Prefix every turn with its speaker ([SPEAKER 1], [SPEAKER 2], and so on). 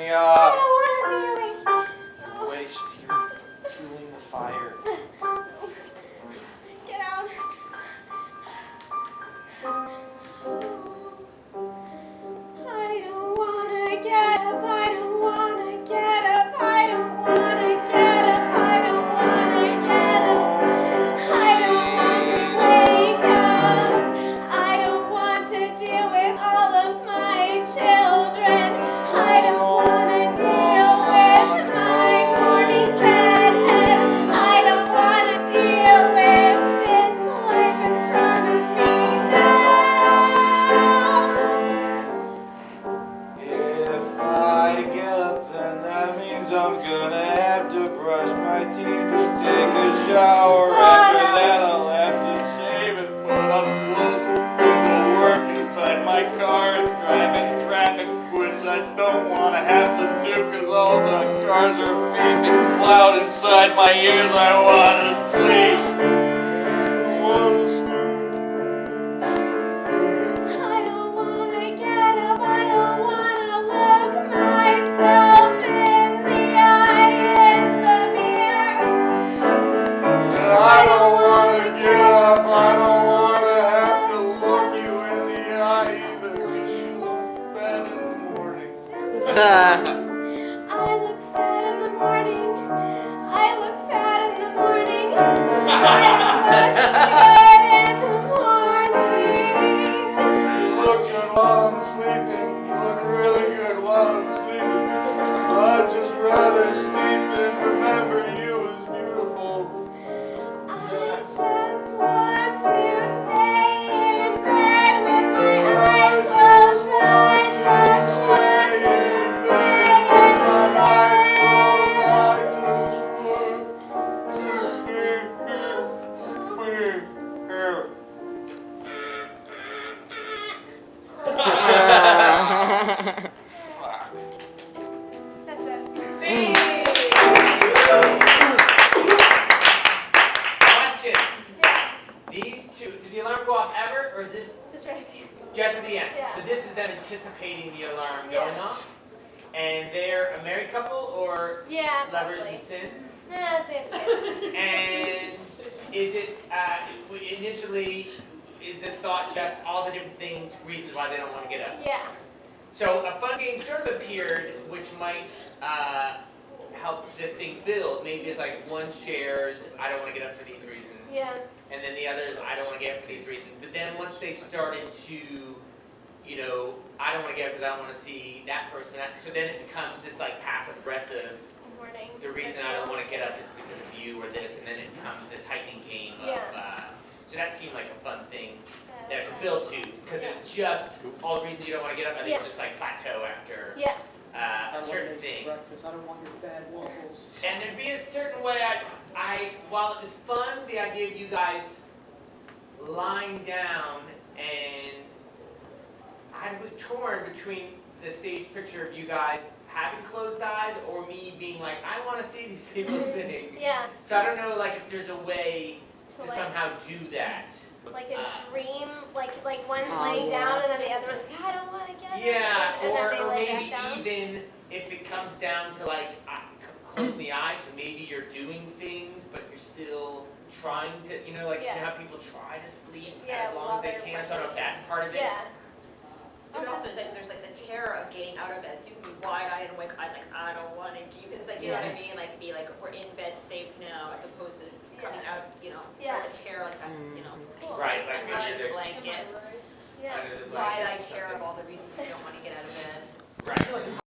[SPEAKER 1] me up.
[SPEAKER 2] I don't want to be awake.
[SPEAKER 1] You're awake. You're fueling the fire.
[SPEAKER 2] Get out. I don't want to get up. I don't want to get up. I don't want to get up. I don't want to get up. I don't want to wake up. I don't want to deal with all of my children. I don't want to deal with my morning bedhead. I don't want to deal with this life in front of me now.
[SPEAKER 1] If I get up, then that means I'm gonna have to brush my teeth, take a shower. After that, I'll have to shave and put on clothes, go to work inside my car and drive in traffic, which I don't want to have to do because all the cars are beeping loud inside my ears. I want to sleep. I want to sleep.
[SPEAKER 2] I don't want to get up. I don't want to look myself in the eye in the mirror.
[SPEAKER 1] I don't want to get up. I don't want to have to look you in the eye either because you look bad in the morning.
[SPEAKER 2] I look fat in the morning. I look fat in the morning. I don't look good in the morning.
[SPEAKER 1] You look good while I'm sleeping. You look really good while I'm sleeping. I'd just rather sleep and remember you as beautiful.
[SPEAKER 2] I just want to stay in bed with my eyes closed. I just want to stay in
[SPEAKER 1] Fuck.
[SPEAKER 2] That's it.
[SPEAKER 3] See? Question.
[SPEAKER 2] Yeah,
[SPEAKER 3] These two, did the alarm go off ever, or is this
[SPEAKER 2] just right at the end.
[SPEAKER 3] just at the end?
[SPEAKER 2] Yeah.
[SPEAKER 3] So this is them anticipating the alarm
[SPEAKER 2] Yeah.
[SPEAKER 3] going off? And they're a married couple, or
[SPEAKER 2] Yeah,
[SPEAKER 3] lovers
[SPEAKER 2] probably.
[SPEAKER 3] in sin?
[SPEAKER 2] Yeah, they have kids.
[SPEAKER 3] And is it, initially, is the thought just all the different things, reasons why they don't want to get up?
[SPEAKER 2] Yeah.
[SPEAKER 3] So a fun game sort of appeared, which might help the thing build. Maybe it's like one shares, I don't want to get up for these reasons.
[SPEAKER 2] Yeah.
[SPEAKER 3] And then the others, I don't want to get up for these reasons. But then once they started to, I don't want to get up because I don't want to see that person. So then it becomes this like passive aggressive.
[SPEAKER 2] Morning.
[SPEAKER 3] The reason I don't want to get up is because of you or this, and then it becomes this heightening game of.
[SPEAKER 2] Yeah.
[SPEAKER 3] So that seemed like a fun thing that I could build to, because it's just all the reasons you don't want to get up. I think
[SPEAKER 2] Yeah.
[SPEAKER 3] it's just like plateau after
[SPEAKER 2] Yeah.
[SPEAKER 3] a certain thing.
[SPEAKER 4] Breakfast. I don't want your bad waffles.
[SPEAKER 3] And there'd be a certain way while it was fun, the idea of you guys lying down, and I was torn between the stage picture of you guys having closed eyes or me being like, I want to see these people sing.
[SPEAKER 2] Yeah.
[SPEAKER 3] So I don't know, like, if there's a way to
[SPEAKER 2] like,
[SPEAKER 3] somehow do that.
[SPEAKER 2] Like a dream, like one's laying down and then the other one's like, I don't want to get
[SPEAKER 3] Yeah,
[SPEAKER 2] up. And then they
[SPEAKER 3] or
[SPEAKER 2] lay
[SPEAKER 3] maybe
[SPEAKER 2] back down.
[SPEAKER 3] even if it comes down to like closing the eyes, so maybe you're doing things, but you're still trying to, like
[SPEAKER 2] Yeah.
[SPEAKER 3] you know how people try to sleep
[SPEAKER 2] Yeah,
[SPEAKER 3] as long
[SPEAKER 2] while
[SPEAKER 3] as they
[SPEAKER 2] they're
[SPEAKER 3] can. So I don't know if that's part of it.
[SPEAKER 2] Yeah.
[SPEAKER 5] But also, there's like the terror of getting out of bed. So you can be wide-eyed and wake. I don't want to. It's like, you know what I mean? Like be like, we're in bed safe now, as opposed to coming out.
[SPEAKER 2] Yeah.
[SPEAKER 5] Sort of terror like that.
[SPEAKER 2] Cool.
[SPEAKER 3] Right, like
[SPEAKER 5] Under
[SPEAKER 3] maybe
[SPEAKER 5] the
[SPEAKER 3] they're
[SPEAKER 5] blanket,
[SPEAKER 2] Yeah.
[SPEAKER 3] under the blankets or
[SPEAKER 5] wide-eyed terror of
[SPEAKER 3] something.
[SPEAKER 5] all the reasons you don't want to get out of bed.
[SPEAKER 3] Right.